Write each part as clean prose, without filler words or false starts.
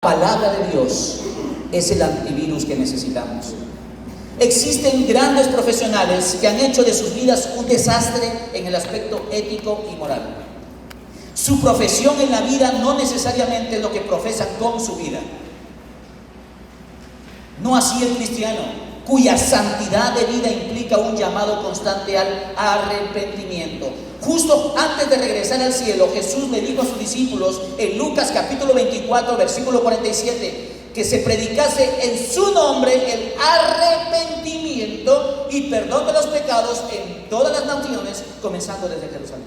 palabra de Dios es el antivirus que necesitamos. Existen grandes profesionales que han hecho de sus vidas un desastre en el aspecto ético y moral. Su profesión en la vida no necesariamente es lo que profesan con su vida. No así el cristiano, cuya santidad de vida implica un llamado constante al arrepentimiento. Justo antes de regresar al cielo, Jesús le dijo a sus discípulos en Lucas capítulo 24, versículo 47, que se predicase en su nombre el arrepentimiento y perdón de los pecados en todas las naciones, comenzando desde Jerusalén.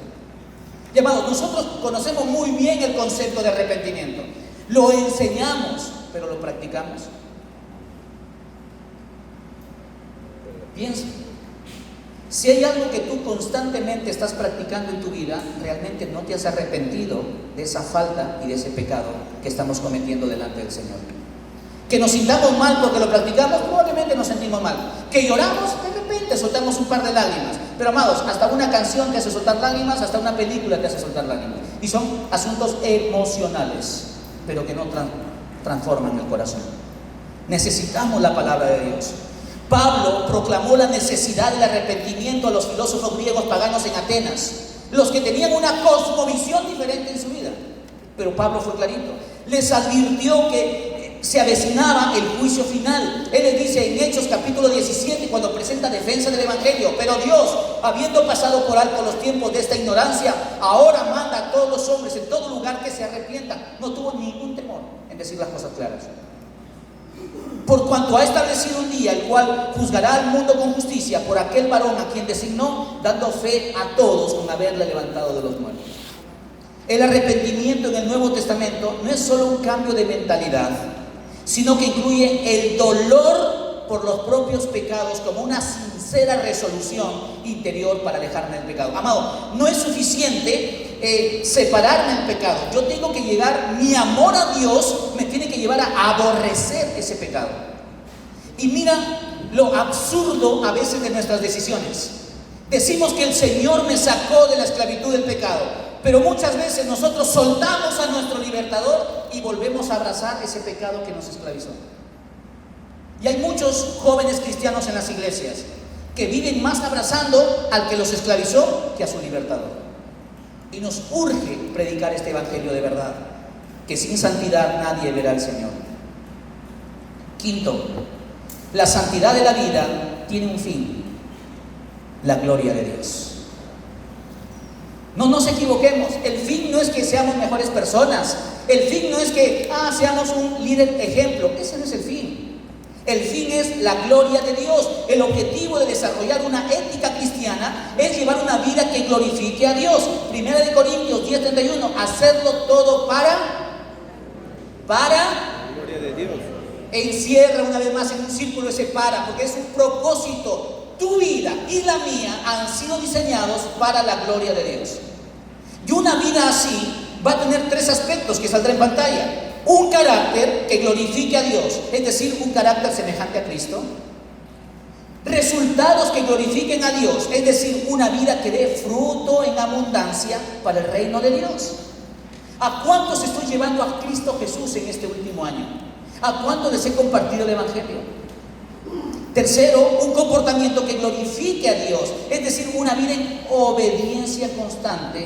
Y amados, nosotros conocemos muy bien el concepto de arrepentimiento. Lo enseñamos, pero lo practicamos. Piensa, si hay algo que tú constantemente estás practicando en tu vida, realmente no te has arrepentido de esa falta y de ese pecado que estamos cometiendo delante del Señor. Que nos sintamos mal porque lo practicamos, probablemente nos sentimos mal. Que lloramos, de repente soltamos un par de lágrimas. Pero amados, hasta una canción te hace soltar lágrimas, hasta una película te hace soltar lágrimas. Y son asuntos emocionales, pero que no transforman el corazón. Necesitamos la palabra de Dios. Pablo proclamó la necesidad del arrepentimiento a los filósofos griegos paganos en Atenas, los que tenían una cosmovisión diferente en su vida. Pero Pablo fue clarito, les advirtió que se avecinaba el juicio final. Él les dice en Hechos capítulo 17, cuando presenta defensa del Evangelio: pero Dios, habiendo pasado por alto los tiempos de esta ignorancia, ahora manda a todos los hombres en todo lugar que se arrepientan. No tuvo ningún temor en decir las cosas claras. Por cuanto ha establecido un día el cual juzgará al mundo con justicia por aquel varón a quien designó, dando fe a todos con haberle levantado de los muertos. El arrepentimiento en el Nuevo Testamento no es solo un cambio de mentalidad, sino que incluye el dolor por los propios pecados como una sincera resolución interior para alejarme del pecado. Amado, no es suficiente separarme del pecado. Yo tengo que llegar, mi amor a Dios me tiene que llevar a aborrecer ese pecado. Y mira lo absurdo a veces de nuestras decisiones. Decimos que el Señor me sacó de la esclavitud del pecado, pero muchas veces nosotros soltamos a nuestro libertador y volvemos a abrazar ese pecado que nos esclavizó. Y hay muchos jóvenes cristianos en las iglesias que viven más abrazando al que los esclavizó que a su libertador. Y nos urge predicar este evangelio de verdad, que sin santidad nadie verá al Señor. Quinto, la santidad de la vida tiene un fin: la gloria de Dios. No nos equivoquemos, el fin no es que seamos mejores personas, el fin no es que seamos un líder ejemplo, ese no es el fin. El fin es la gloria de Dios. El objetivo de desarrollar una ética cristiana es llevar una vida que glorifique a Dios. 1 Corintios 10:31, hacerlo todo para la gloria de Dios. Encierra una vez más en un círculo ese para, porque es un propósito. Tu vida y la mía han sido diseñados para la gloria de Dios. Y una vida así va a tener tres aspectos que saldrá en pantalla. Un carácter que glorifique a Dios, es decir, un carácter semejante a Cristo. Resultados que glorifiquen a Dios, es decir, una vida que dé fruto en abundancia para el reino de Dios. ¿A cuántos estoy llevando a Cristo Jesús en este último año? ¿A cuántos les he compartido el Evangelio? Tercero, un comportamiento que glorifique a Dios, es decir, una vida en obediencia constante,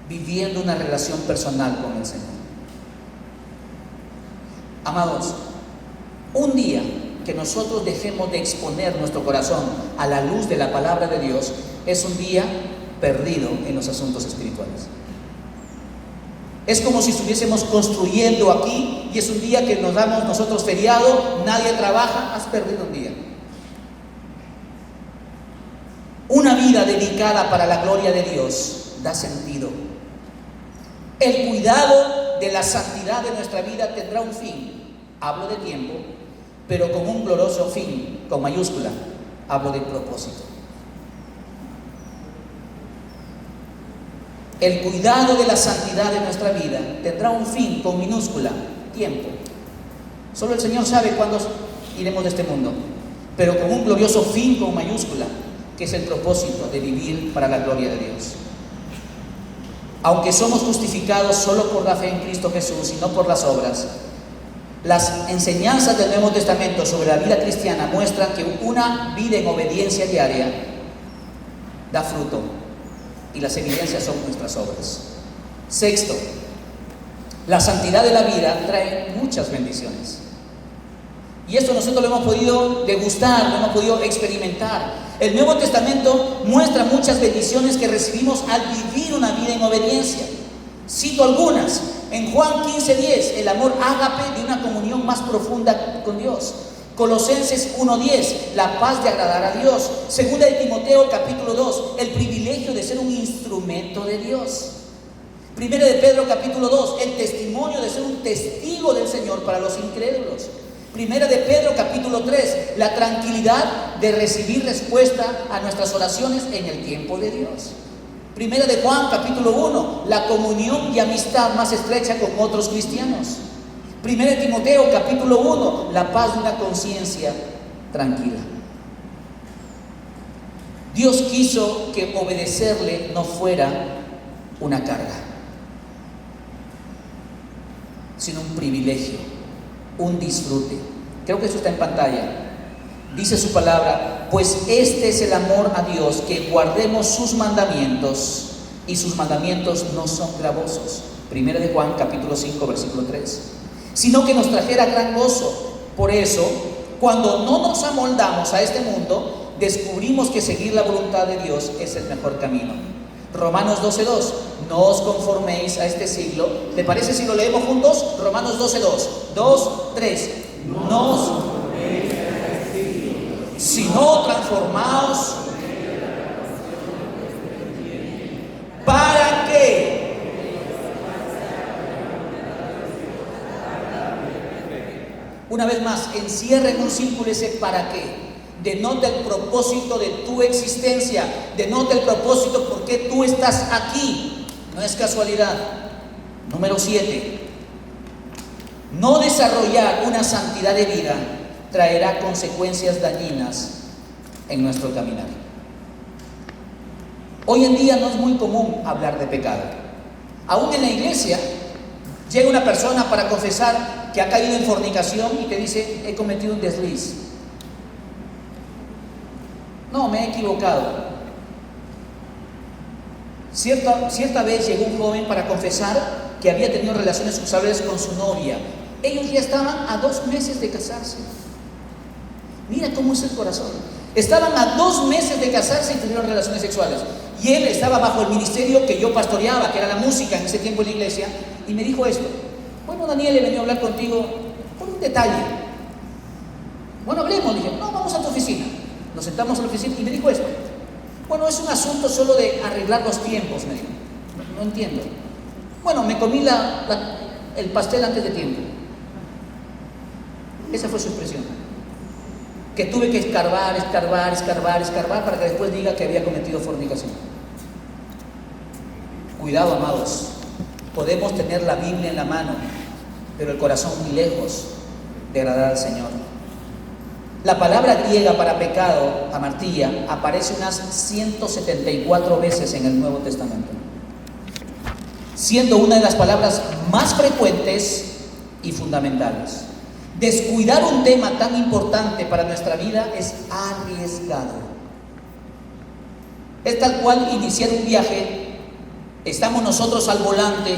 viviendo una relación personal con el Señor. Amados, un día que nosotros dejemos de exponer nuestro corazón a la luz de la palabra de Dios es un día perdido en los asuntos espirituales. Es como si estuviésemos construyendo aquí y es un día que nos damos nosotros feriado, nadie trabaja, has perdido un día. Una vida dedicada para la gloria de Dios da sentido. El cuidado de la santidad de nuestra vida tendrá un fin. Hablo de tiempo, pero con un glorioso fin, con mayúscula. Hablo de propósito. El cuidado de la santidad de nuestra vida tendrá un fin con minúscula, tiempo. Solo el Señor sabe cuándo iremos de este mundo, pero con un glorioso fin con mayúscula, que es el propósito de vivir para la gloria de Dios. aunque somos justificados solo por la fe en Cristo Jesús y no por las obras, las enseñanzas del Nuevo Testamento sobre la vida cristiana muestran que una vida en obediencia diaria da fruto, y las evidencias son nuestras obras. Sexto, la santidad de la vida trae muchas bendiciones. Y esto nosotros lo hemos podido degustar, lo hemos podido experimentar. El Nuevo Testamento muestra muchas bendiciones que recibimos al vivir una vida en obediencia. Cito algunas. En Juan 15:10, el amor ágape de una comunión más profunda con Dios. Colosenses 1:10, la paz de agradar a Dios. Segunda de Timoteo capítulo 2, el privilegio de ser un instrumento de Dios. Primera de Pedro capítulo 2, el testimonio de ser un testigo del Señor para los incrédulos. Primera de Pedro capítulo 3, la tranquilidad de recibir respuesta a nuestras oraciones en el tiempo de Dios. Primera de Juan capítulo 1, la comunión y amistad más estrecha con otros cristianos. Primera de Timoteo capítulo 1, la paz de una conciencia tranquila. Dios quiso que obedecerle no fuera una carga, sino un privilegio, un disfrute. Creo que eso está en pantalla. Dice su palabra: pues este es el amor a Dios, que guardemos sus mandamientos, y sus mandamientos no son gravosos. Primera de Juan capítulo 5 versículo 3. Sino que nos trajera gran gozo. Por eso, cuando no nos amoldamos a este mundo, descubrimos que seguir la voluntad de Dios es el mejor camino. Romanos 12:2, no os conforméis a este siglo. ¿Te parece si lo leemos juntos? Romanos 12:2, 2, 3. No os conforméis a este siglo, sino transformaos. ¿Para qué? Una vez más, encierra en un círculo ese ¿para qué? Denota el propósito de tu existencia, denota el propósito por qué tú estás aquí. No es casualidad. Número 7. No desarrollar una santidad de vida traerá consecuencias dañinas en nuestro caminar. Hoy en día no es muy común hablar de pecado. Aún en la iglesia llega una persona para confesar que ha caído en fornicación y te dice: he cometido un desliz. No, me he equivocado. Cierta vez llegó un joven para confesar que había tenido relaciones sexuales con su novia. Ellos ya estaban a 2 meses de casarse. Mira cómo es el corazón. Estaban a 2 meses de casarse y tuvieron relaciones sexuales. Y él estaba bajo el ministerio que yo pastoreaba, que era la música en ese tiempo en la iglesia, y me dijo esto: bueno, Daniel, he venido a hablar contigo por un detalle. Bueno, hablemos. Dije: no, vamos a tu oficina. Nos sentamos en la oficina y me dijo esto: bueno, es un asunto solo de arreglar los tiempos. Me dijo: no entiendo. Bueno, me comí el pastel antes de tiempo. Esa fue su expresión. Que tuve que escarbar para que después diga que había cometido fornicación. Cuidado, amados. Podemos tener la Biblia en la mano, pero el corazón muy lejos de agradar al Señor. La palabra griega para pecado, amartía, aparece unas 174 veces en el Nuevo Testamento, siendo una de las palabras más frecuentes y fundamentales. Descuidar un tema tan importante para nuestra vida es arriesgado. Es tal cual iniciar un viaje. Estamos nosotros al volante,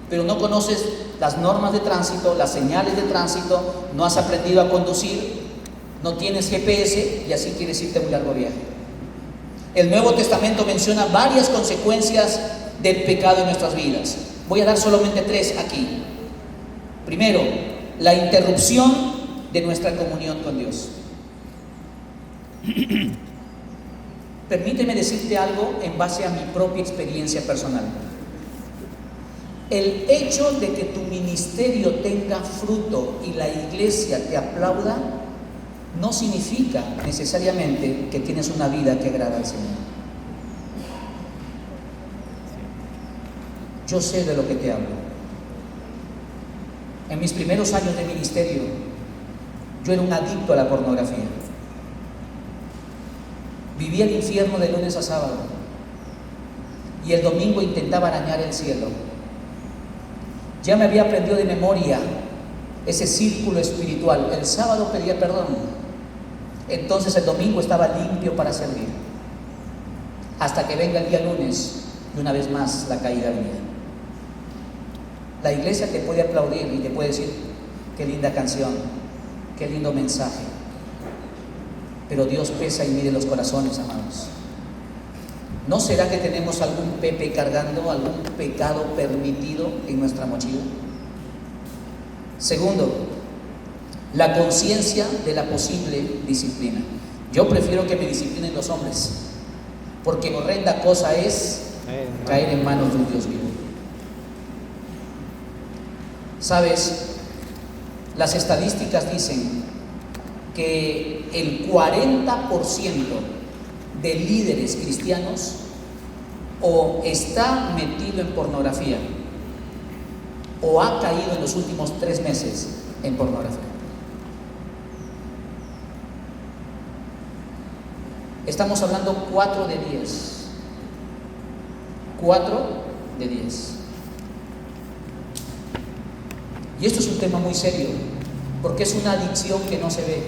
pero no conoces las normas de tránsito, las señales de tránsito, no has aprendido a conducir, no tienes GPS y así quieres irte a un largo viaje. El Nuevo Testamento menciona varias consecuencias del pecado en nuestras vidas. Voy a dar solamente 3 aquí. Primero, la interrupción de nuestra comunión con Dios. Permíteme decirte algo en base a mi propia experiencia personal. El hecho de que tu ministerio tenga fruto y la iglesia te aplauda no significa necesariamente que tienes una vida que agrada al Señor. Yo sé de lo que te hablo. En mis primeros años de ministerio, yo era un adicto a la pornografía. Vivía el infierno de lunes a sábado. y el domingo intentaba arañar el cielo. Ya me había aprendido de memoria ese círculo espiritual. El sábado pedía perdón, entonces el domingo estaba limpio para servir, hasta que venga el día lunes y una vez más la caída venía. La iglesia te puede aplaudir y te puede decir: qué linda canción, qué lindo mensaje, pero Dios pesa y mide los corazones, amados. ¿No será que tenemos algún pepe cargando, algún pecado permitido en nuestra mochila? Segundo, la conciencia de la posible disciplina. Yo prefiero que me disciplinen los hombres, porque horrenda cosa es caer en manos de un Dios vivo. ¿Sabes? Las estadísticas dicen que el 40% de líderes cristianos o está metido en pornografía o ha caído en los últimos 3 meses en pornografía. Estamos hablando 4 de 10. 4 de 10. Y esto es un tema muy serio, porque es una adicción que no se ve.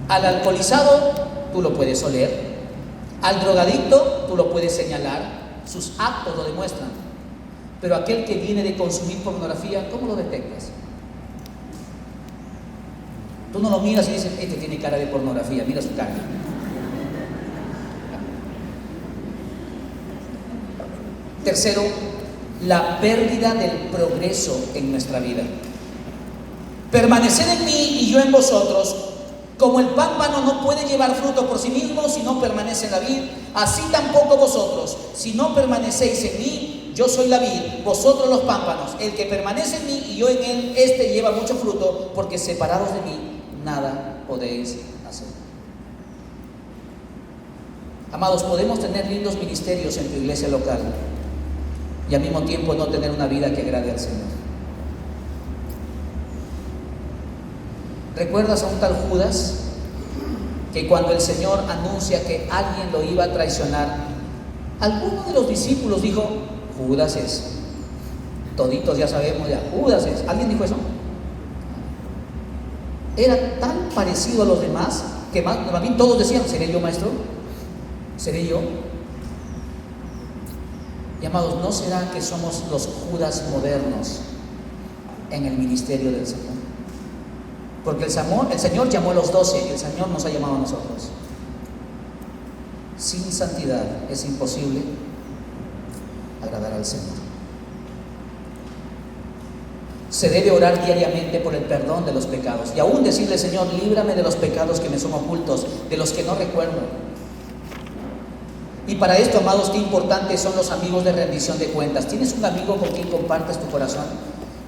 Al alcoholizado tú lo puedes oler, al drogadicto tú lo puedes señalar, sus actos lo demuestran, pero aquel que viene de consumir pornografía, ¿cómo lo detectas? Tú no lo miras y dices: este tiene cara de pornografía, mira su cara. Tercero, la pérdida del progreso en nuestra vida. Permaneced en mí y yo en vosotros. Como el pámpano no puede llevar fruto por sí mismo si no permanece en la vid, así tampoco vosotros, si no permanecéis en mí. Yo soy la vid, vosotros los pámpanos. El que permanece en mí y yo en él, este lleva mucho fruto, porque separados de mí nada podéis hacer. Amados, podemos tener lindos ministerios en tu iglesia local y al mismo tiempo no tener una vida que agrade al Señor. ¿Recuerdas a un tal Judas que cuando el Señor anuncia que alguien lo iba a traicionar, alguno de los discípulos dijo: Judas es? Toditos ya sabemos, ya Judas es. ¿Alguien dijo eso? Era tan parecido a los demás que más bien todos decían: ¿seré yo, maestro? ¿Seré yo? Y amados, ¿no será que somos los Judas modernos en el ministerio del Señor? Porque el Señor llamó a los 12 y el Señor nos ha llamado a nosotros. Sin santidad es imposible agradar al Señor. Se debe orar diariamente por el perdón de los pecados y aún decirle: Señor, líbrame de los pecados que me son ocultos, de los que no recuerdo. Y para esto, amados, qué importantes son los amigos de rendición de cuentas. ¿Tienes un amigo con quien compartes tu corazón?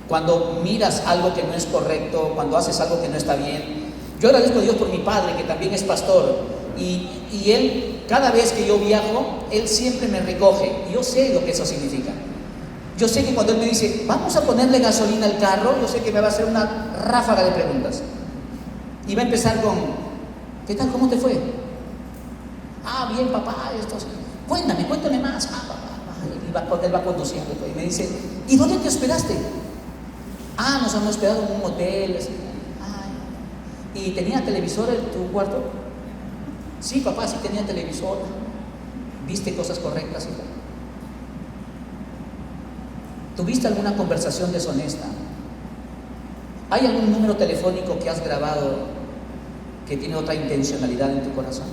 Cuando miras algo que no es correcto, cuando haces algo que no está bien. Yo agradezco a Dios por mi padre, que también es pastor, y él, cada vez que yo viajo, él siempre me recoge. Yo sé lo que eso significa. Yo sé que cuando él me dice: vamos a ponerle gasolina al carro, yo sé que me va a hacer una ráfaga de preguntas. Y va a empezar con: ¿qué tal? ¿Cómo te fue? Ah, bien, papá, esto. Cuéntame más. Ah, papá. Y él va conduciendo y me dice: ¿y dónde te hospedaste? Ah, nos hemos hospedado en un hotel. Así. Ay. ¿Y tenía televisor en tu cuarto? Sí, papá, sí tenía televisor. ¿Viste cosas correctas, hijo? ¿Tuviste alguna conversación deshonesta? ¿Hay algún número telefónico que has grabado que tiene otra intencionalidad en tu corazón?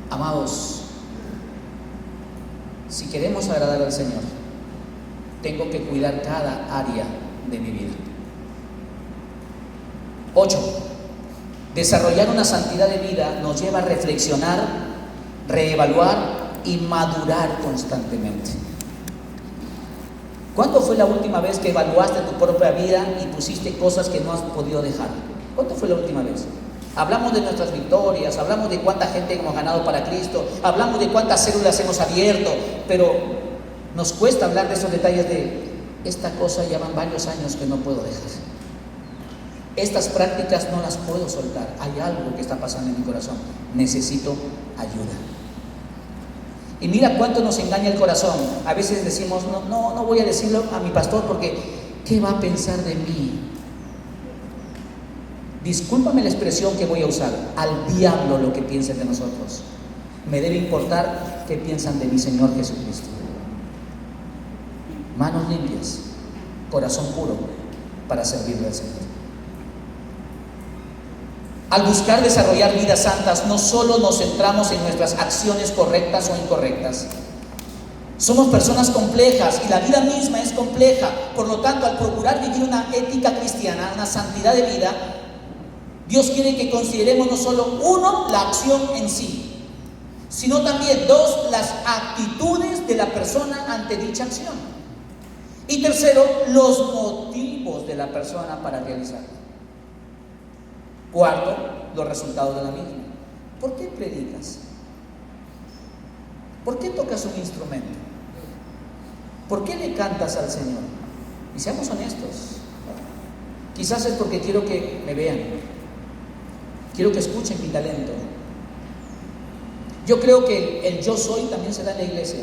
Amados, si queremos agradar al Señor, tengo que cuidar cada área de mi vida. 8. Desarrollar una santidad de vida nos lleva a reflexionar, reevaluar y madurar constantemente. ¿Cuándo fue la última vez que evaluaste tu propia vida y pusiste cosas que no has podido dejar? ¿Cuándo fue la última vez? Hablamos de nuestras victorias, hablamos de cuánta gente hemos ganado para Cristo, hablamos de cuántas células hemos abierto, pero nos cuesta hablar de esos detalles de: esta cosa ya van varios años que no puedo dejar. Estas prácticas no las puedo soltar. Hay algo que está pasando en mi corazón. Necesito ayuda. Y mira cuánto nos engaña el corazón. A veces decimos, no voy a decirlo a mi pastor porque ¿qué va a pensar de mí? Discúlpame la expresión que voy a usar. Al diablo lo que piensen de nosotros. Me debe importar qué piensan de mi Señor Jesucristo. Manos limpias, corazón puro para servirle al Señor. Al buscar desarrollar vidas santas, no solo nos centramos en nuestras acciones correctas o incorrectas. Somos personas complejas y la vida misma es compleja. Por lo tanto, al procurar vivir una ética cristiana, una santidad de vida, Dios quiere que consideremos no solo, uno, la acción en sí, sino también, dos, las actitudes de la persona ante dicha acción. Y tercero, los motivos de la persona para realizarla. Cuarto, los resultados de la misma. ¿Por qué predicas? ¿Por qué tocas un instrumento? ¿Por qué le cantas al Señor? Y seamos honestos. Quizás es porque quiero que me vean. Quiero que escuchen mi talento. Yo creo que el yo soy también se da en la iglesia.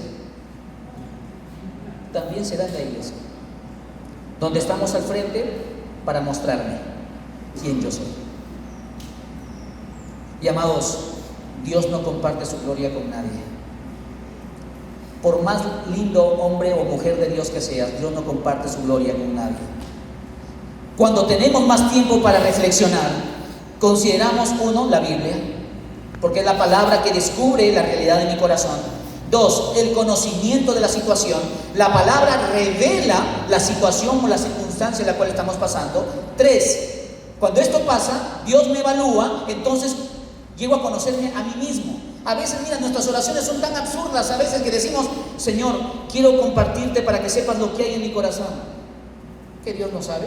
También se da en la iglesia. Donde estamos al frente para mostrarme quién yo soy. Y amados, Dios no comparte su gloria con nadie. Por más lindo hombre o mujer de Dios que seas, Dios no comparte su gloria con nadie. Cuando tenemos más tiempo para reflexionar, consideramos, uno, la Biblia, porque es la palabra que descubre la realidad de mi corazón. Dos, el conocimiento de la situación. La palabra revela la situación o la circunstancia en la cual estamos pasando. Tres, cuando esto pasa, Dios me evalúa, entonces llego a conocerme a mí mismo. A veces, mira, nuestras oraciones son tan absurdas, a veces que decimos, Señor, quiero compartirte para que sepas lo que hay en mi corazón. ¿Que Dios no sabe?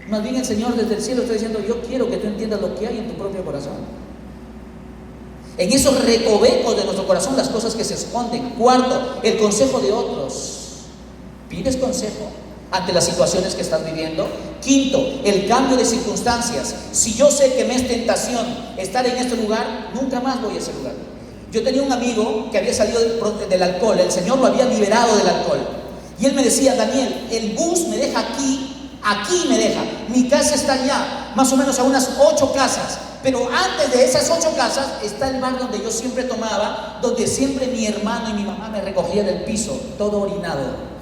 Más bien el Señor desde el cielo está diciendo, yo quiero que tú entiendas lo que hay en tu propio corazón. En esos recovecos de nuestro corazón, las cosas que se esconden. Cuarto, el consejo de otros. ¿Pides consejo ante las situaciones que estás viviendo? Quinto, el cambio de circunstancias. Si yo sé que me es tentación estar en este lugar, nunca más voy a ese lugar. Yo tenía un amigo que había salido del alcohol, el Señor lo había liberado del alcohol. Y él me decía, Daniel, el bus me deja aquí me deja. Mi casa está allá, más o menos a unas 8 casas. Pero antes de esas 8 casas está el bar donde yo siempre tomaba, donde siempre mi hermano y mi mamá me recogían del piso, todo orinado.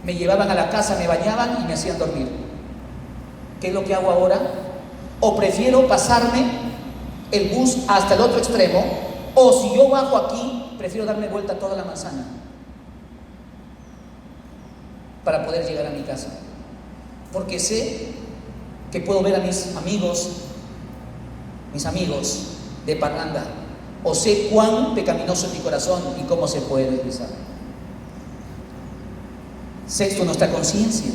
Me llevaban a la casa, me bañaban y me hacían dormir. ¿Qué es lo que hago ahora? O prefiero pasarme el bus hasta el otro extremo, o si yo bajo aquí, prefiero darme vuelta toda la manzana para poder llegar a mi casa. Porque sé que puedo ver a mis amigos de parranda, o sé cuán pecaminoso es mi corazón y cómo se puede deslizar. Sexto, nuestra conciencia.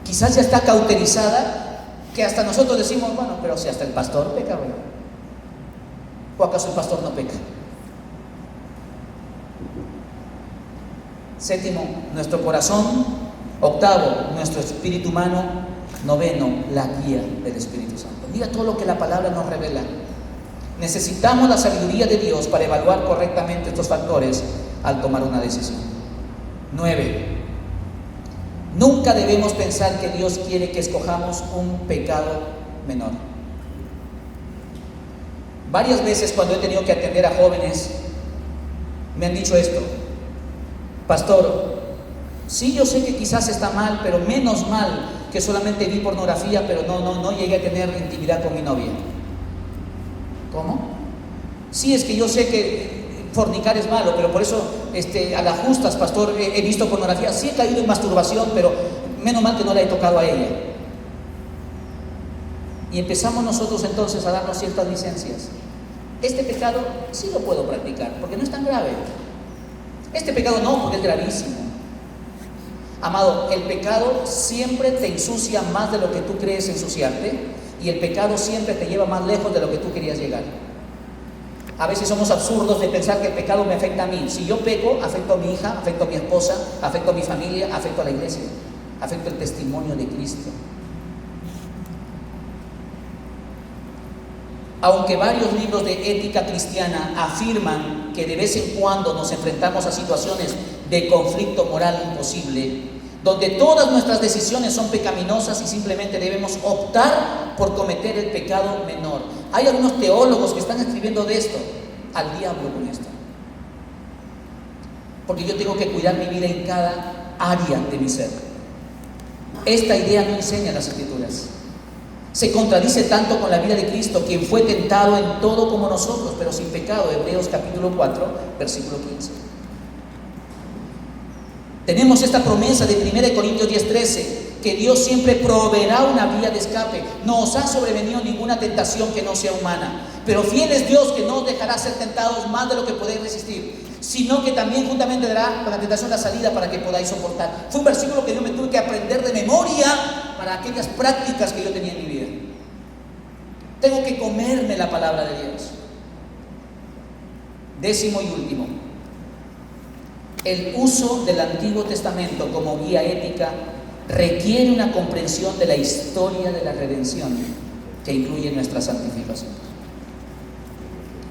Quizás ya está cauterizada, que hasta nosotros decimos, bueno, pero si hasta el pastor peca, ¿verdad? ¿O acaso el pastor no peca? Séptimo, nuestro corazón. Octavo, nuestro espíritu humano. Noveno, la guía del Espíritu Santo. Mira todo lo que la palabra nos revela. Necesitamos la sabiduría de Dios para evaluar correctamente estos factores al tomar una decisión. 9. Nunca debemos pensar que Dios quiere que escojamos un pecado menor. Varias veces cuando he tenido que atender a jóvenes, me han dicho esto: pastor, sí, yo sé que quizás está mal, pero menos mal que solamente vi pornografía, pero no llegué a tener intimidad con mi novia. ¿Cómo? Sí, es que yo sé que fornicar es malo, pero por eso a las justas, pastor, he visto pornografía. Sí he caído en masturbación, pero menos mal que no la he tocado a ella. Y empezamos nosotros entonces a darnos ciertas licencias. Este pecado sí lo puedo practicar, porque no es tan grave. Este pecado no, porque es gravísimo. Amado, el pecado siempre te ensucia más de lo que tú crees ensuciarte, y el pecado siempre te lleva más lejos de lo que tú querías llegar. A veces somos absurdos de pensar que el pecado me afecta a mí. Si yo peco, afecto a mi hija, afecto a mi esposa, afecto a mi familia, afecto a la iglesia. afecta el testimonio de Cristo. Aunque varios libros de ética cristiana afirman que de vez en cuando nos enfrentamos a situaciones de conflicto moral imposible, donde todas nuestras decisiones son pecaminosas y simplemente debemos optar por cometer el pecado menor. Hay algunos teólogos que están escribiendo de esto, al diablo con esto. Porque yo tengo que cuidar mi vida en cada área de mi ser. Esta idea no enseña las Escrituras. Se contradice tanto con la vida de Cristo, quien fue tentado en todo como nosotros, pero sin pecado. Hebreos capítulo 4, versículo 15. Tenemos esta promesa de 1 Corintios 10:13, que Dios siempre proveerá una vía de escape. No os ha sobrevenido ninguna tentación que no sea humana, pero fiel es Dios, que no os dejará ser tentados más de lo que podéis resistir, sino que también juntamente dará con la tentación la salida para que podáis soportar. Fue un versículo que yo me tuve que aprender de memoria para aquellas prácticas que yo tenía en mi vida. Tengo que comerme la palabra de Dios. 10º y último, el uso del Antiguo Testamento como guía ética requiere una comprensión de la historia de la redención que incluye nuestra santificación.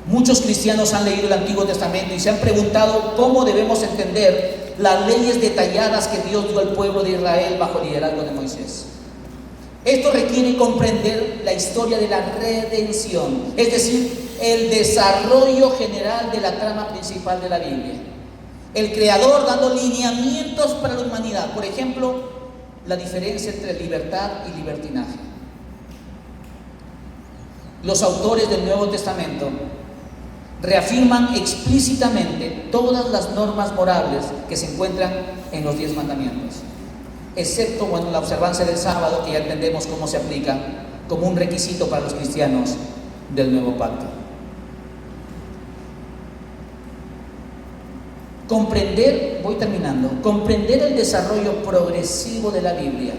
Muchos cristianos han leído el Antiguo Testamento y se han preguntado cómo debemos entender las leyes detalladas que Dios dio al pueblo de Israel bajo el liderazgo de Moisés. Esto requiere comprender la historia de la redención, es decir, el desarrollo general de la trama principal de la Biblia. El Creador dando lineamientos para la humanidad. Por ejemplo, la diferencia entre libertad y libertinaje. Los autores del Nuevo Testamento reafirman explícitamente todas las normas morales que se encuentran en los 10 mandamientos, excepto la observancia del sábado, que ya entendemos cómo se aplica como un requisito para los cristianos del Nuevo Pacto. Comprender el desarrollo progresivo de la Biblia,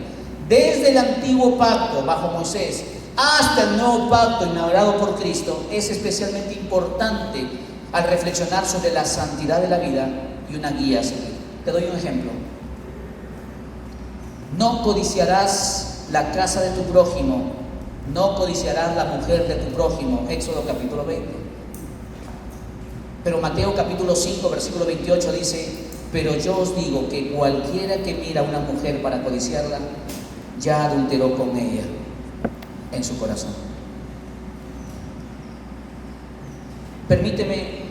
desde el Antiguo Pacto bajo Moisés hasta el Nuevo Pacto inaugurado por Cristo, es especialmente importante al reflexionar sobre la santidad de la vida y una guía a seguir. Te doy un ejemplo. No codiciarás la casa de tu prójimo, no codiciarás la mujer de tu prójimo, Éxodo capítulo 20. Pero Mateo capítulo 5, versículo 28 dice: pero yo os digo que cualquiera que mira a una mujer para codiciarla, ya adulteró con ella en su corazón. Permíteme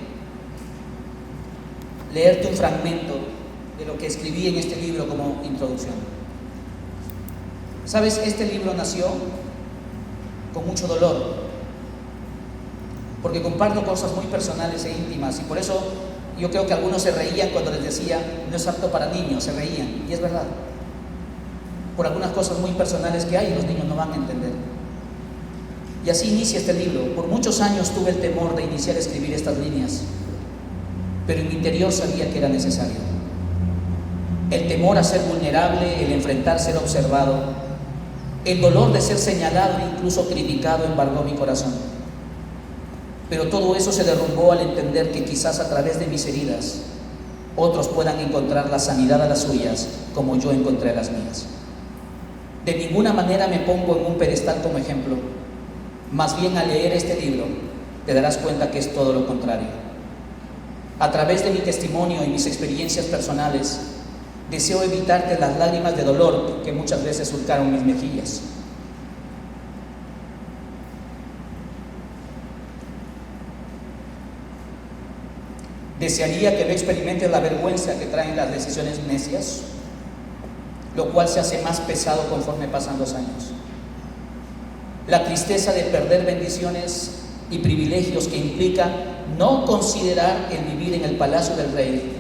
leerte un fragmento de lo que escribí en este libro como introducción. ¿Sabes? Este libro nació con mucho dolor, porque comparto cosas muy personales e íntimas, y por eso yo creo que algunos se reían cuando les decía no es apto para niños, se reían, y es verdad, por algunas cosas muy personales que hay y los niños no van a entender. Y así inicia este libro. Por muchos años tuve el temor de iniciar a escribir estas líneas, pero en mi interior sabía que era necesario. El temor a ser vulnerable, el enfrentar ser observado, el dolor de ser señalado e incluso criticado embargó mi corazón. Pero todo eso se derrumbó al entender que quizás a través de mis heridas otros puedan encontrar la sanidad a las suyas como yo encontré las mías. De ninguna manera me pongo en un pedestal como ejemplo. Más bien, al leer este libro te darás cuenta que es todo lo contrario. A través de mi testimonio y mis experiencias personales, deseo evitarte las lágrimas de dolor que muchas veces surcaron mis mejillas. Desearía que no experimentes la vergüenza que traen las decisiones necias, lo cual se hace más pesado conforme pasan los años. La tristeza de perder bendiciones y privilegios que implica no considerar el vivir en el palacio del rey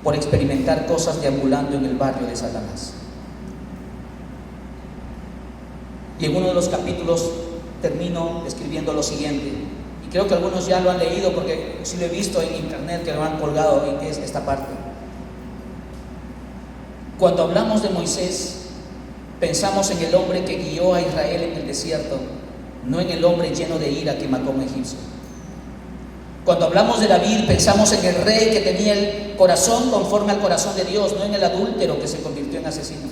por experimentar cosas deambulando en el barrio de Satanás. Y en uno de los capítulos termino escribiendo lo siguiente, y creo que algunos ya lo han leído porque sí lo he visto en internet que lo han colgado, y es esta parte. Cuando hablamos de Moisés, pensamos en el hombre que guió a Israel en el desierto, no en el hombre lleno de ira que mató a un egipcio. Cuando hablamos de David, pensamos en el rey que tenía el corazón conforme al corazón de Dios, no en el adúltero que se convirtió en asesino.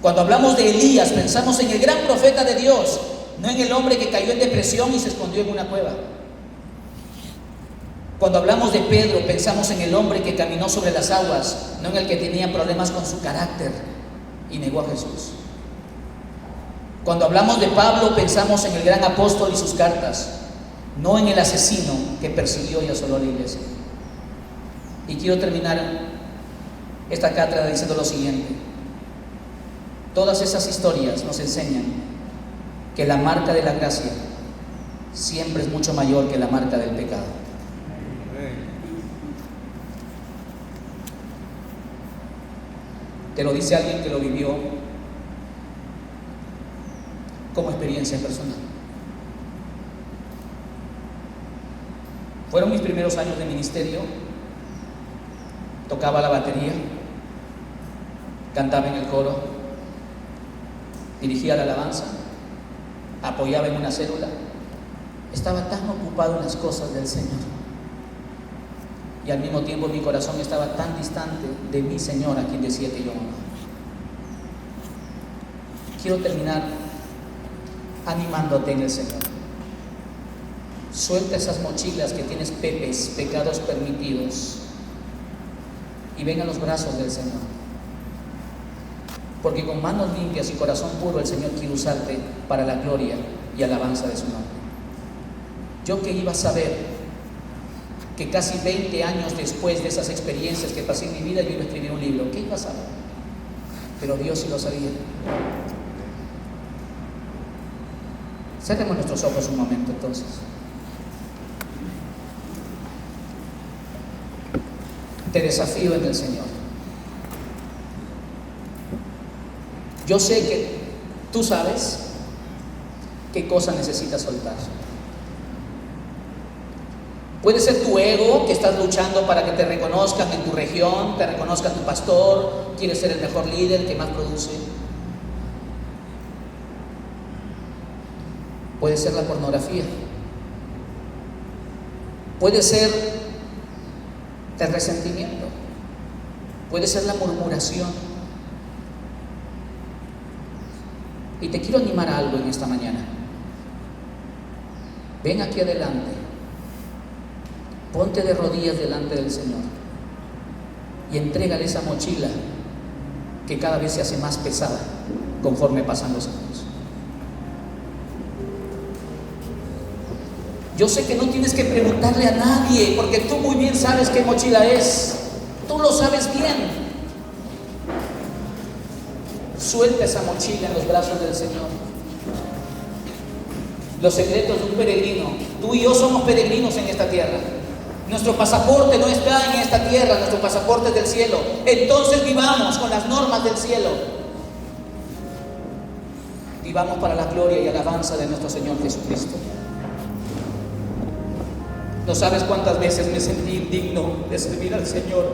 Cuando hablamos de Elías, pensamos en el gran profeta de Dios, no en el hombre que cayó en depresión y se escondió en una cueva. Cuando hablamos de Pedro, pensamos en el hombre que caminó sobre las aguas, no en el que tenía problemas con su carácter y negó a Jesús. Cuando hablamos de Pablo, pensamos en el gran apóstol y sus cartas, no en el asesino que persiguió y asoló la iglesia. Y quiero terminar esta cátedra diciendo lo siguiente: todas esas historias nos enseñan que la marca de la gracia siempre es mucho mayor que la marca del pecado. Te lo dice alguien que lo vivió como experiencia personal. Fueron mis primeros años de ministerio. Tocaba la batería, cantaba en el coro, dirigía la alabanza, apoyaba en una célula. Estaba tan ocupado en las cosas del Señor, y al mismo tiempo mi corazón estaba tan distante de mi Señor, a quien decía que yo amaba. Quiero terminar animándote en el Señor. Suelta esas mochilas que tienes, pecados permitidos, y ven a los brazos del Señor, porque con manos limpias y corazón puro el Señor quiere usarte para la gloria y alabanza de su nombre. Yo que iba a saber que casi 20 años después de esas experiencias que pasé en mi vida, yo iba a escribir un libro. ¿Qué iba a saber? Pero Dios sí lo sabía. Cerremos nuestros ojos un momento entonces. Te desafío en el Señor. Yo sé que tú sabes qué cosa necesitas soltar. Puede ser tu ego, que estás luchando para que te reconozcan en tu región, te reconozca tu pastor, quieres ser el mejor líder, que más produce. Puede ser la pornografía. Puede ser el resentimiento. Puede ser la murmuración. Y te quiero animar a algo en esta mañana. Ven aquí adelante. Ponte de rodillas delante del Señor y entrégale esa mochila que cada vez se hace más pesada conforme pasan los años. Yo sé que no tienes que preguntarle a nadie, porque tú muy bien sabes qué mochila es. Tú lo sabes bien. Suelta esa mochila en los brazos del Señor. Los secretos de un peregrino. Tú y yo somos peregrinos en esta tierra. Nuestro pasaporte no está en esta tierra, nuestro pasaporte es del cielo. Entonces vivamos con las normas del cielo. Vivamos para la gloria y alabanza de nuestro Señor Jesucristo. No sabes cuántas veces me sentí indigno de servir al Señor,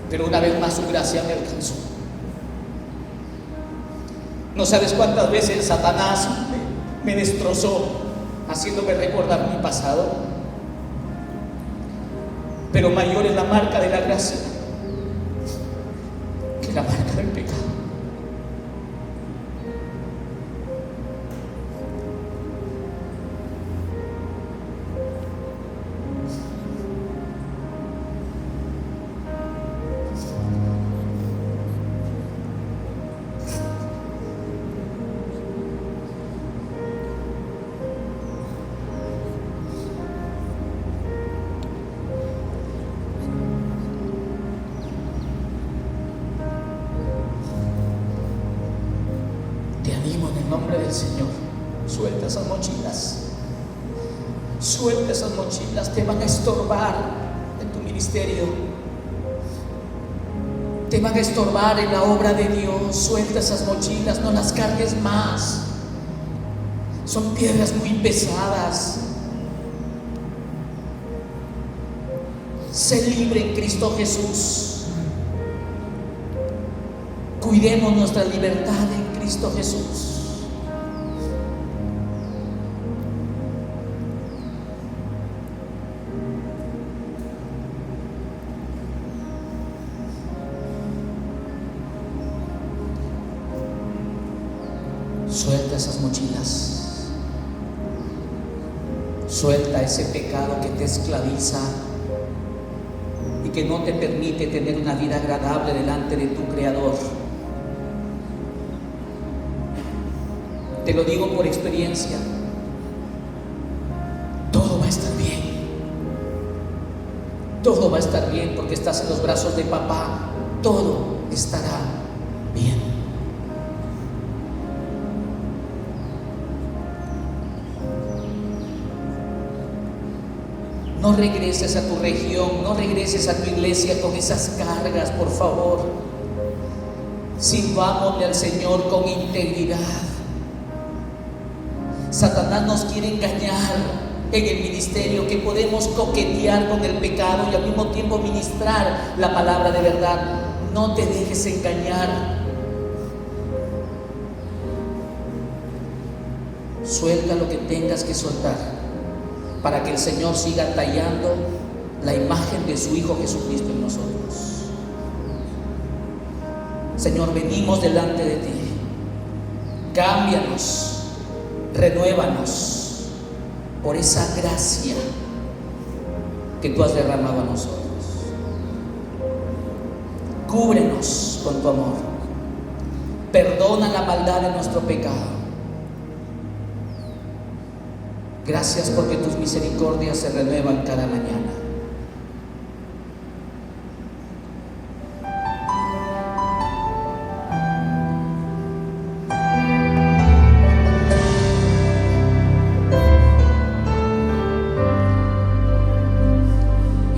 pero una vez más su gracia me alcanzó. No sabes cuántas veces Satanás me destrozó, haciéndome recordar mi pasado, pero mayor es la marca de la gracia que la marca del pecado. Señor, suelta esas mochilas. Suelta esas mochilas, te van a estorbar en tu ministerio, te van a estorbar en la obra de Dios. Suelta esas mochilas, no las cargues más. Son piedras muy pesadas. Sé libre en Cristo Jesús. Cuidemos nuestra libertad en Cristo Jesús. Suelta esas mochilas. Suelta ese pecado que te esclaviza y que no te permite tener una vida agradable delante de tu Creador. Te lo digo por experiencia. Todo va a estar bien. Todo va a estar bien porque estás en los brazos de papá. Todo estará bien. No regreses a tu región, no regreses a tu iglesia con esas cargas, por favor. Sirvámosle al Señor con integridad. Satanás nos quiere engañar en el ministerio, que podemos coquetear con el pecado y al mismo tiempo ministrar la palabra de verdad. No te dejes engañar. Suelta lo que tengas que soltar para que el Señor siga tallando la imagen de su Hijo Jesucristo en nosotros. Señor, venimos delante de ti. Cámbianos, renuévanos por esa gracia que tú has derramado a nosotros. Cúbrenos con tu amor. Perdona la maldad de nuestro pecado. Gracias porque tus misericordias se renuevan cada mañana.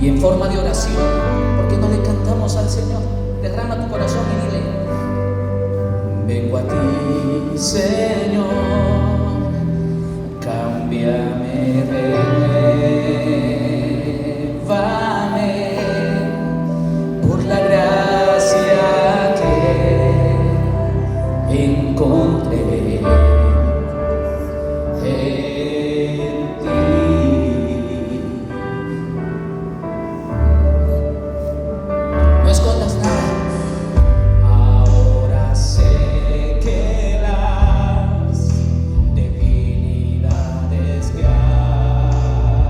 Y en forma de oración, ¿por qué no le cantamos al Señor? Derrama tu corazón y dile: vengo a ti, Señor. Cámbiame, renuévame por la gracia que encontré en ti. No escondas nada. Ahora sé que las 'Cause.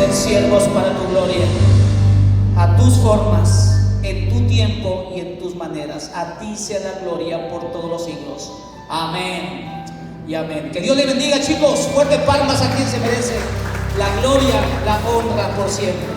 ser siervos para tu gloria, a tus formas, en tu tiempo y en tus maneras. A ti sea la gloria por todos los siglos. Amén y amén. Que Dios le bendiga, chicos. Fuerte palmas a quien se merece la gloria, la honra por siempre.